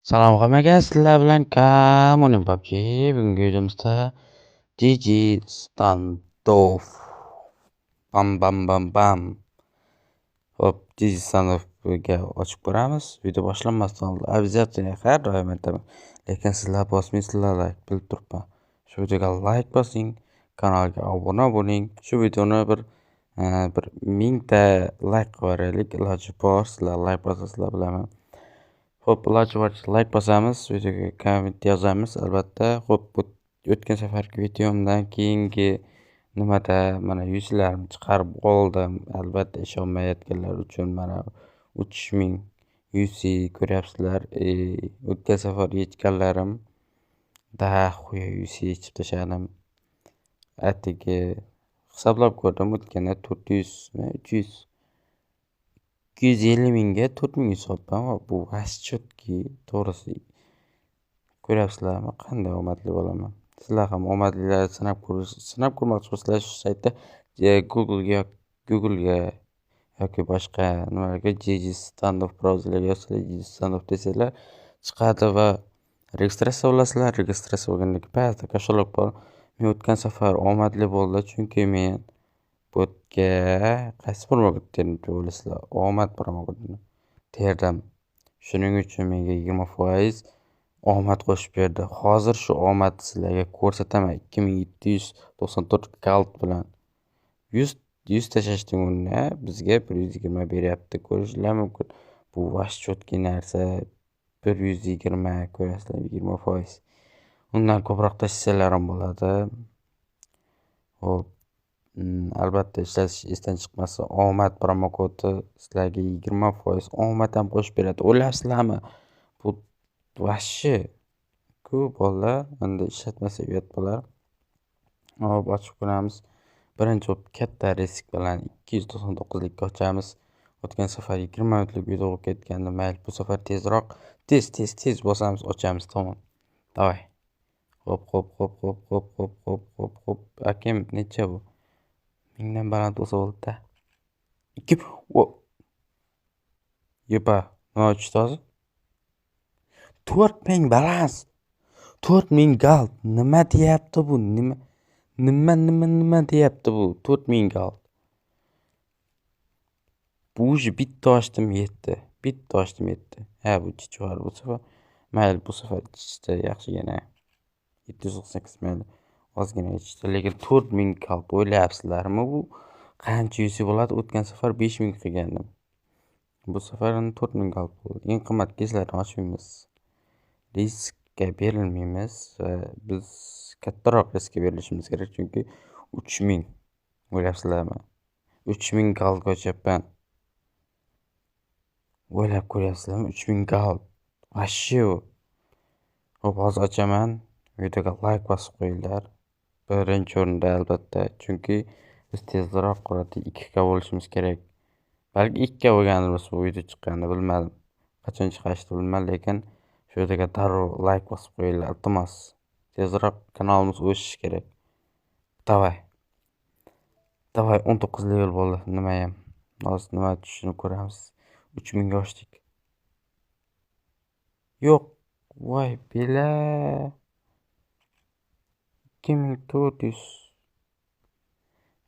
Salom hammaga, sizlar bilan Kommuni PUBG. Bugungi videomizda GG Standoff. Bam bam bam bam. Hop, GG Standoffga ochib ko'ramiz. Video boshlanmasdan oldin обязательно har doim aytaman. Lekin sizlar bosmaysizlar, like bilib turibman. Shu videoga like bosing, kanalga obuna bo'ling. Shu videoni bir 1000 ta like qo'yaylik. Iloji bor, sizlar like bosasizlar bilaman. Xo'p, iloji boricha like bosamiz, videoga komment yozamiz albatta. Xo'p, o'tgan safargi videomdan keyingi nimada mana yuzlarimni chiqarib oldim. Albatta ishonmayotganlar uchun mana 3000 UC ko'ryapsizlar. O'tgan safar yechganlarim xuya UC yechib tashladim. Atigi hisoblab ko'rdim, o'tganda 400 300 250 mingga 4000 hisobdan va bu chotki to'g'risi ko'ryapsizlarmi qanday omadli bo'laman. Sizlar ham omadlilarni sinab ko'rmoqchi bo'lsanglar shu saytda Google'ga yoki boshqa nimalarga GG Standoff brauzerlarga yozsanglar, GG Standoff desanglar chiqadi va registratsiya bo'lasizlar. Registratsiya bo'lgandan keyin pastda kashalok bor. Men o'tgan safar omadli bo'ldi, chunki men botga qaysi promokodni o'ylaysizlar? Omad promokodini terdim. Shuning uchun menga 20% omad qo'shib berdi. Hozir shu omadni sizlarga ko'rsataman. 2794 gold bilan 100 tashlashning o'rniga bizga 120 beryapti. Ko'rishinglar mumkin. Bu chotki narsa. 120 ko'rasizlar, 20%. Undan ko'proq tashlasanglar ham bo'ladi. Hop. Albatta ishlatish esdan chiqmasa, omad promokodi sizlarga 20% omad ham qo'shib beradi. O'ylayapsizlarmi? Bu vashshi ko'p bolalar endi ishlatmasa uyat bo'lar. Hop, ochib ko'ramiz. Birinchi bo'lib katta risk bilan 299 likka ochamiz. O'tgan safar 20 minutlik video bo'lib ketgandi. Mayli, bu safar tezroq, tez bosamiz, ochamiz. Tamom. Davay. Hop. Akim necha bu? 1000 dan baland bo'lsa bo'ldi-da. 2 Yepa, nima uchishdi hozir? 4000 balans. 4000 gold. Nima deyapti bu? Nima deyapti bu? 4000 gold. Bu bitta ochdim yetdi. Ha, bu chichvar bu safar. Mayli, bu safar chichdi yaxshigina. 798 mayli. Ozgina chichdi, lekin 4000 gold o'ylayapsizlarmi bu? Qancha UC bo'ladi? O'tgan safar 5000 qilgandim. Bu safar 4000 gold bo'ldi. Eng qimmat keslarni ochmaymiz. Riskka berilmaymiz va biz kattaroq riskka berilishimiz kerak, chunki 3000 o'ylayapsizlarmi? 3000 goldga ochyapman. O'ylab ko'ryapsizlarmi? 3000 gold. Vashshi u. Xo'p, hozir ochaman. Videoga like bosib qo'yinglar. Birinchi o'rinda albatta, chunki biz tezroq 2K bo'lishimiz kerak. Balki 2K bo'lganimiz bu video chiqqanda bilmadim. Qachon chiqashini bilmadim, lekin shu yerga darrov like bosib qo'yinglar, iltimos. Tezroq kanalimiz o'sishi kerak. Davay 19 level bo'ldi. Nimayam. Hozir nima tushishini ko'ramiz. 3000 ga ochdik. Yo'q. Voy bela. 2400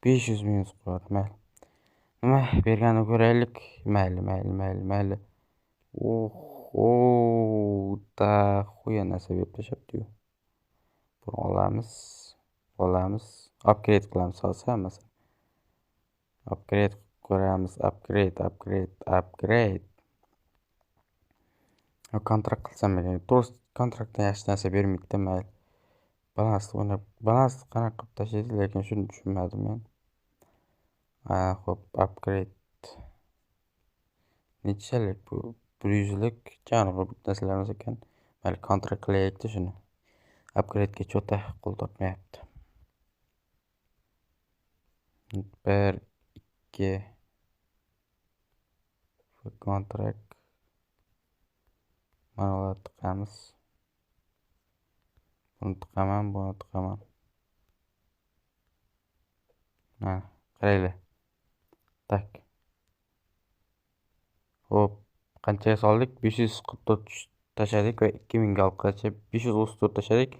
500 minus qo'yadi. Mayli. Nima berganini ko'raylik. Mayli. Da xuya narsa berib tashlabdi-yu. Buni olamiz. Upgrade qilamiz hozir hammasini. Upgrade ko'ramiz. Upgrade. Kontrakt qilsam ekan. To'g'ri, kontraktdan yaxshi narsa bermaydi-da, mayli. Balans qanaqa qilib tashlaydi, lekin shuni tushunmadim men. Xo'p, upgrade. Nechalik bu? 100lik janiga bu narsalarimiz ekan. Mayli, kontrakt qilaylik-da shuni. Upgrade'ga chota qo'l tortmayapti. 1 2 kontrakt. Mana ularni tiqamiz. Buni tiqaman. Qaranglar. Hop, qanchaga soldik? 544 tashladik va 2000 ga olib qaracha 534 tashladik.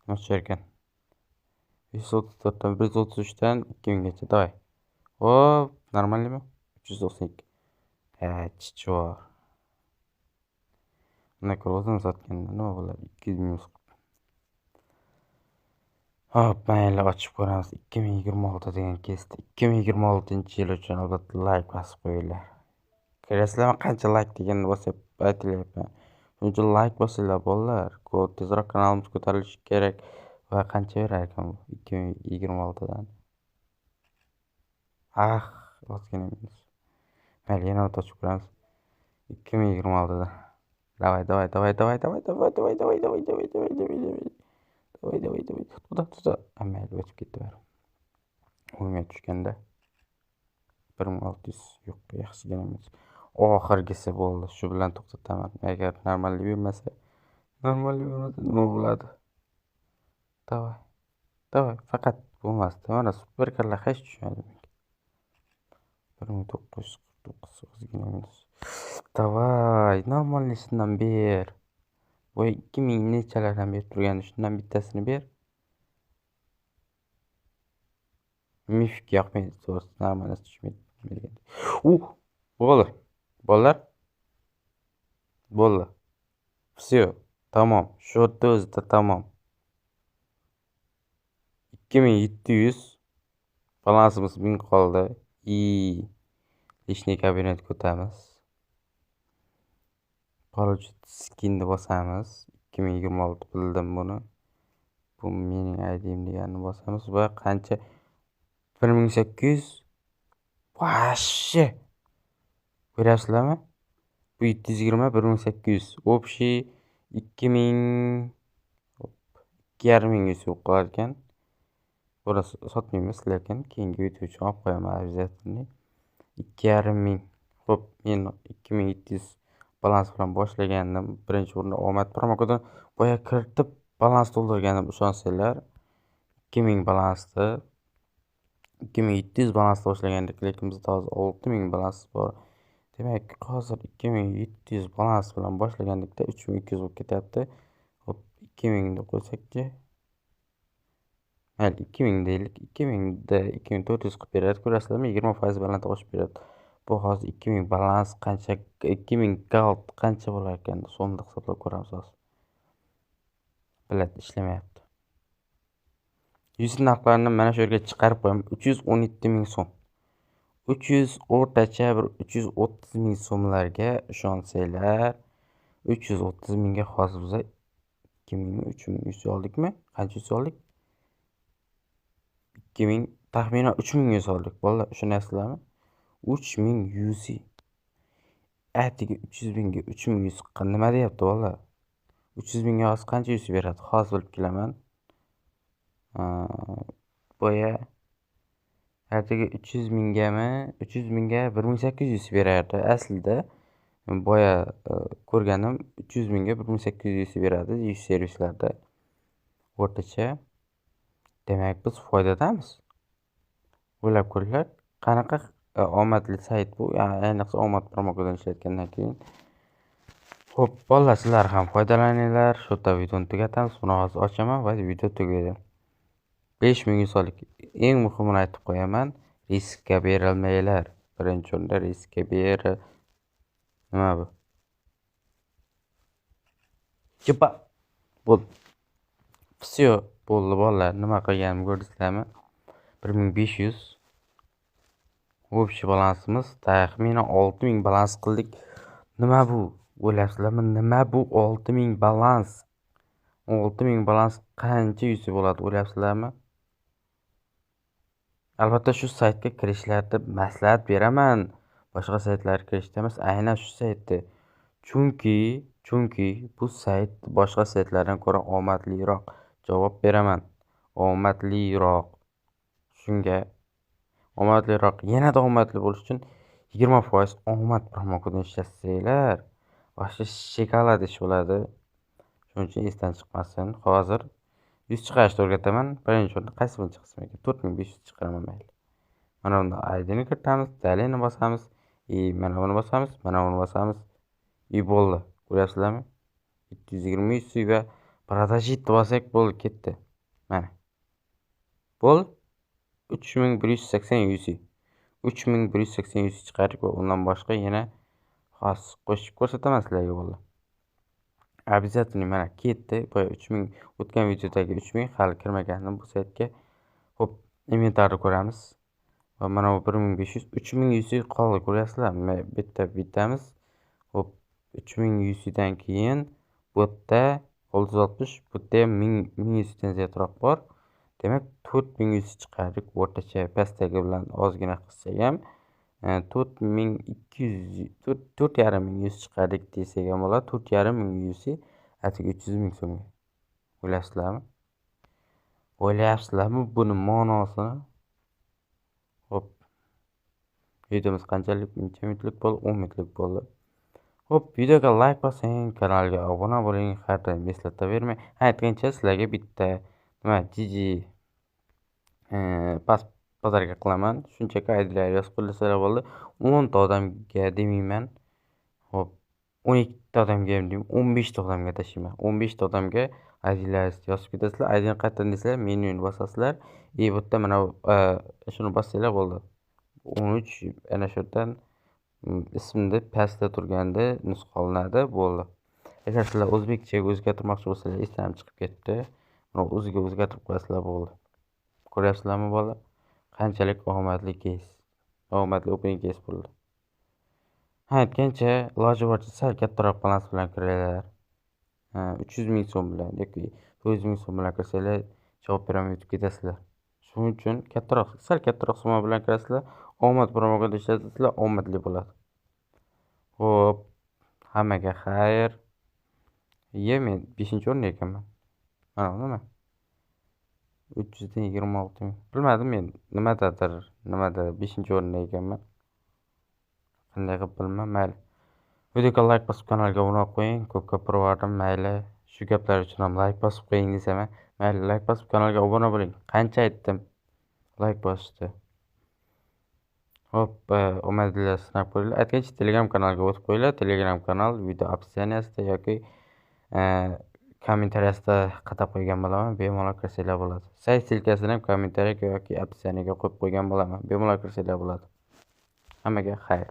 Nima tushar ekan? 534 dan 133 dan 2000 gacha. Давай. Hop, normalmi? 392. Chichor. Bundan ko'ra o'zini sotganda nima bo'ladi? 200 minus. Hop, mayli ochib ko'ramiz. 2026 degan kesdi. 2026-yil uchun albatta like bosib qo'yinglar. Ko'rasizlarmi qancha like deganni bosib aytilyapman. Shuning uchun like bosinglar bolalar. Tezroq kanalimiz ko'tarilishi kerak va qancha berar ekan bu 2026 dan. Ozgina. Mayli yana ochib ko'ramiz. 2026 dan. Давай. Tuta. Mayli o'tib ketdi bari. O'yinga tushganda 1600 yo'q, yaxshigina emas. Oxirgisi bo'ldi. Shu bilan to'xtataman. Agar normallik bermasa, nima bo'ladi? Давай. Faqat bo'lmasdi. Mana super karlar hech tushmadi menga. 1949 ozgina emas. Давай, normalisidan ber. Voy 2000 nechalardan berib turgandi, shundan bittasini ber. Mifga yoqmaydi, to'g'risi, normalisi tushmaydi. Bolalar. Все, tamom. Sho'rtda o'zida tamom. 2700 balansimiz 1000 qoldi. Lishniy kabinet ko'tamiz. Получить skinni bosamiz. 2026 bildim buni. Bu mening ID'm deganini bosamiz va qancha 1800 Vashshi. Ko'rasizlarmi? Bu 720 1800. Общий 2000 2500 qolar ekan. Burası sotmaymiz, lekin keyingi video uchun olib qo'yaman обязательно. 2500. Xo'p, men 2700 balans bilan boshlagandim. Birinchi o'rinda omad promokodan boya kiritib balans to'ldirganim, ishonsanglar 2000 balansda 2700 balansda boshlagandik, lekin bizda hozir 6000 balans bor. Demak, hozir 2700 balans bilan boshlagandikda 3200 bo'lib ketyapti. Xo'p, 2000 ni qo'ysakchi. Mayli 2000 deylik. 2000 da 2400 qilib beradi. Ko'rasizlarmi? 20% baland oshib beradi. Bu hozir 2000 balans qancha, 2000 gold qancha bo'lar ekan? So'mda hisoblab ko'ramiz hozir. Biladi, ishlamayapti. 100 narxlarini mana shu yerga chiqarib qo'yam. 317 ming so'm. 300 o'rtacha bir 330 ming so'mlarga ishonsanglar, 330 mingga hozir biz 2000 3100 oldikmi? Qancha oldik? 2000 taxminan 3100 oldik. Bolalar, tushunasizlarmi? 3100. Atigi 300 mingga 3100 nima deyapti bolalar? 300 mingga hozir qancha yuz beradi? Hozir bilib kelaman. Boya atigi 300 mingami? 300 mingga 1800 berardi aslida. Boya ko'rganim 300 mingga 1800 beradi yuz servislarda o'rtacha. Demak, biz foydadamiz. O'ylab ko'ringlar, qanaqa omadli sayt bu, ayniqsa omad promokodan ishlatgandan keyin. Xo'p, bolalar, sizlar ham foydalaninglar. Shu yerda videoni tugatamiz. Buni hozir ochaman va video tugaydi. 5000 so'mlik. Eng muhimini aytib qo'yaman, riskka berilmanglar. Birinchi o'rinda riskka nima bu? Chipa. Bo'ldi. Все, bo'ldi bolalar. Nima qilganimni ko'rdingizlarmi? 1500. Общий balansimiz taxminan 6000 balans qildik. Nima bu? O'ylasizlarmi? Nima bu 6000 balans? 6000 balans qancha yuzi bo'ladi, o'ylasizlarmi? Albatta shu saytga kirishlarda maslahat beraman. Boshqa saytlarga kirishda emas, aynan shu saytda. Chunki bu sayt boshqa saytlardan ko'ra omadliroq. Javob beraman. Omadliroq. Shunga omadliroq, yanada omadli bo'lish uchun 20% omad promokodan ishlatsanglar, boshqa shokolad ish bo'ladi. Shuning uchun esdan chiqmasin. Hozir 100 chiqarishni o'rgataman. Birinchi o'rinda qaysi birini chiqsam ekan? 4500 chiqaraman mayli. Mana bunda ID'ni kiritamiz, dalini bosamiz, mana buni bosamiz, mana buni bosamiz. Bo'ldi. Ko'ryapsizlarmi? 220 UC va продолжить bossak bo'ldi, ketdi. Mana. Bo'ldi. 3180 UC. 3180 UC chiqardik va undan boshqa yana xos qo'shib ko'rsataman sizlarga bo'ldi. Обязательно mana ketdi. Boya 3000 o'tgan videodagi 3000 hali kirmagandim bu saytga. Xo'p, inventarni ko'ramiz. Va mana bu 1500, 3000 UC qoldi, ko'ryapsizlarmi? Bittamiz. Xo'p, 3000 UC dan keyin bu yerda 660, bu yerda ham 1000 UC dan ziyodroq bor. Demak, 4000 UC chiqardik. O'rtacha pastdagi bilan ozgina qilsak ham 4200, 4500 UC chiqardik desak ham bo'ladi. 4500 UC atigi 300 ming so'mga. O'ylayapsizlarmi buni ma'nosini? Xo'p. Videomiz qanchalik minutlik bo'ldi? 10 minutlik bo'ldi. Xo'p, videoga like bosing, kanalga obuna bo'ling, har doim eslatavermang. Aytgancha sizlarga bitta jiji bozorga qilaman. Shunchaki aydilar yozib qo'ysalar bo'ldi. 10 ta odamga demayman. Xo'p, 12 ta odamga ham deyman, 15 ta odamga tashlayman. 15 ta odamga aydilaringizni yozib ketasizlar. Aydin qayerdan desanglar, menyuni bosasizlar. Bu yerda mana shuni bossanglar bo'ldi. 13 ana shu yerdan ismni pastda turganda nusxa olinadi, bo'ldi. Agar sizlar o'zbekchaga o'zgartirmoqchi bo'lsangiz, esdan chiqib ketdi. Mana o'ziga o'zgartirib qo'yasizlar, bo'ldi. Ko'ryapsizlarmi bola? Qanchalik omadli case, omadli open case bo'ldi. Aytgancha, iloji boricha sal kattaroq balans bilan kiringlar. 300 ming so'm bilan yoki 400 ming so'm bilan kirsanglar, javob beraman, yutib ketasizlar. Shuning uchun sal kattaroq summa bilan kirasizlar. Omad promogada ishlatasizlar, omadli bo'ladi. Xo'p, hammaga xayr. Men 5-o'rinda ekanman. Mana nima? 326 ming. Bilmadim men nimada 5-o'rinda ekanman. Qanday qilib bilmam, mayli. Videoga like bosib kanalga obuna qo'ying. Ko'p provardim, mayli. Shu gaplar uchun ham like bosib qo'ying desam, mayli, like bosib kanalga obuna bo'ling. Qancha aytdim like bosishni. Xo'p, omadinglar sinab ko'ringlar. Aytgancha Telegram kanalga o'tib qo'yinglar. Telegram kanal video opsiyasida yoki kommentariyasida qatab qo'ygan bo'laman. Bemalol kirsanglar bo'ladi. Sayt silkasini ham kommentariyaga yoki opsiyasiga qo'yib qo'ygan bo'laman. Bemalol kirsanglar bo'ladi. Hammaga xayr.